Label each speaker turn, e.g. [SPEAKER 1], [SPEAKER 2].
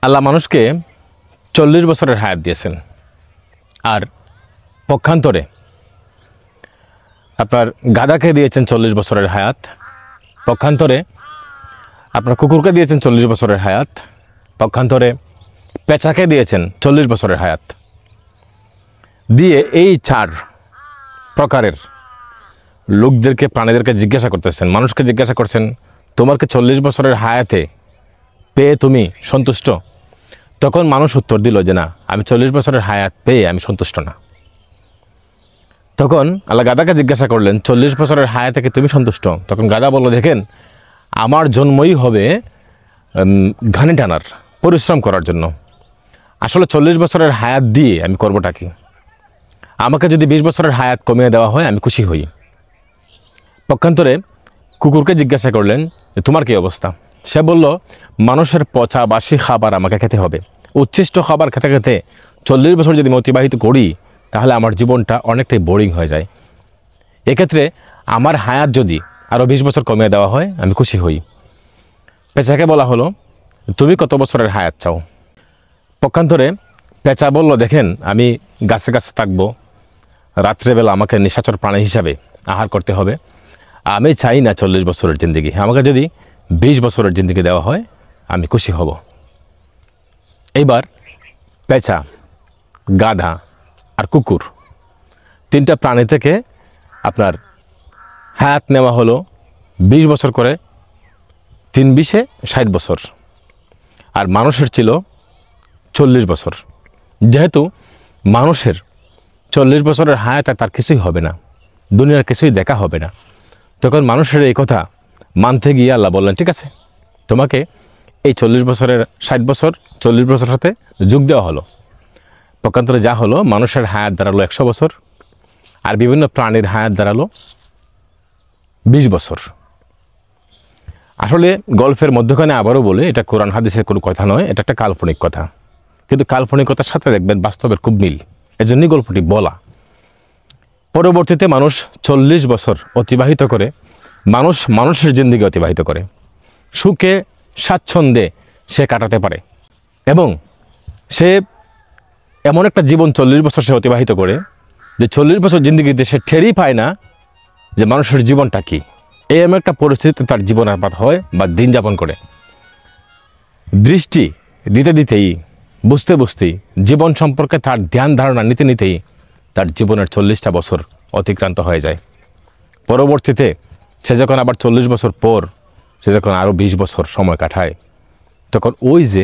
[SPEAKER 1] আল্লাহ মানুষকে 40 বছরের হায়াত দিয়েছেন, আর পক্ষান্তরে আপনার গাধাকে দিয়েছেন 40 বছরের হায়াত, পক্ষান্তরে আপনার কুকুরকে দিয়েছেন 40 বছরের হায়াত, পক্ষান্তরে পেঁচাকে দিয়েছেন 40 বছরের হায়াত। দিয়ে এই 4 প্রকারের লোকদেরকে, প্রাণীদেরকে জিজ্ঞাসা করতেছেন, মানুষকে জিজ্ঞাসা করছেন, তোমাকে 40 বছরের হায়াতে পেয়ে তুমি সন্তুষ্ট? তখন মানুষ উত্তর দিল যে না, আমি 40 বছরের হায়াত পেয়ে আমি সন্তুষ্ট না। তখন আল্লাহ গাধাকে জিজ্ঞাসা করলেন, 40 বছরের হায়াতে কি তুমি সন্তুষ্ট? তখন গাধা বলল, দেখেন, আমার জন্মই হবে ঘানি টানার, পরিশ্রম করার জন্য। আসলে 40 বছরের হায়াত দিয়ে আমি করবোটা কি? আমাকে যদি 20 বছরের হায়াত কমিয়ে দেওয়া হয় আমি খুশি হই। পক্ষান্তরে কুকুরকে জিজ্ঞাসা করলেন যে তোমার কী অবস্থা? সে বলল, মানুষের পচা বাসি খাবার আমাকে খেতে হবে। উচ্ছিষ্ট খাবার খেতে খেতে 40 বছর যদি আমি অতিবাহিত করি তাহলে আমার জীবনটা অনেকটাই বোরিং হয়ে যায়। এক্ষেত্রে আমার হায়াত যদি আরও 20 বছর কমিয়ে দেওয়া হয় আমি খুশি হই। পেঁচাকে বলা হলো, তুমি কত বছরের হায়াত চাও? পক্ষান্তরে পেঁচা বলল, দেখেন, আমি গাছে গাছে থাকবো, রাত্রেবেলা আমাকে নিশাচর প্রাণী হিসাবে আহার করতে হবে, আমি চাই না 40 বছরের জিন্দিগি। আমাকে যদি 20 বছরের জিন্দিগি দেওয়া হয় আমি খুশি হব। এইবার পেঁচা, গাধা আর কুকুর 3টা প্রাণী থেকে আপনার হায়াত নেওয়া হলো 20 বছর করে, 3-20-এ 60 বছর, আর মানুষের ছিল 40 বছর। যেহেতু মানুষের 40 বছরের হায়াত তার কিছুই হবে না, দুনিয়ার কিছুই দেখা হবে না, তখন মানুষের এই কথা মানতে গিয়ে আল্লাহ বললেন, ঠিক আছে, তোমাকে এই 40 বছরের 60 বছর 40 বছর সাথে যোগ দেওয়া হলো। পক্ষান্তরে যা হলো, মানুষের হায়াত দাঁড়ালো 100 বছর, আর বিভিন্ন প্রাণীর হায়াত দাঁড়ালো 20 বছর। আসলে গল্পের মধ্যখানে আবারও বলে, এটা কোরআন হাদিসের কোনো কথা নয়, এটা একটা কাল্পনিক কথা, কিন্তু কাল্পনিকতার সাথে দেখবেন বাস্তবের খুব মিল, এজন্যই গল্পটি বলা। পরবর্তীতে মানুষ 40 বছর অতিবাহিত করে, মানুষের জিন্দিগি অতিবাহিত করে, সুখে স্বাচ্ছন্দ্যে সে কাটাতে পারে, এবং সে এমন একটা জীবন 40 বছর সে অতিবাহিত করে যে 40 বছর জিন্দিগিতে সে টেরই পায় না যে মানুষের জীবনটা কী। এমন একটা পরিস্থিতিতে তার জীবন আবার হয় বা দিন যাপন করে। দৃষ্টি দিতে দিতেই, বুঝতে বুঝতেই, জীবন সম্পর্কে তার ধ্যান ধারণা নিতে নিতেই তার জীবনের 40টা বছর অতিক্রান্ত হয়ে যায়। পরবর্তীতে সে যখন আবার 40 বছর পর সে যখন আরও 20 বছর সময় কাটায়, তখন ওই যে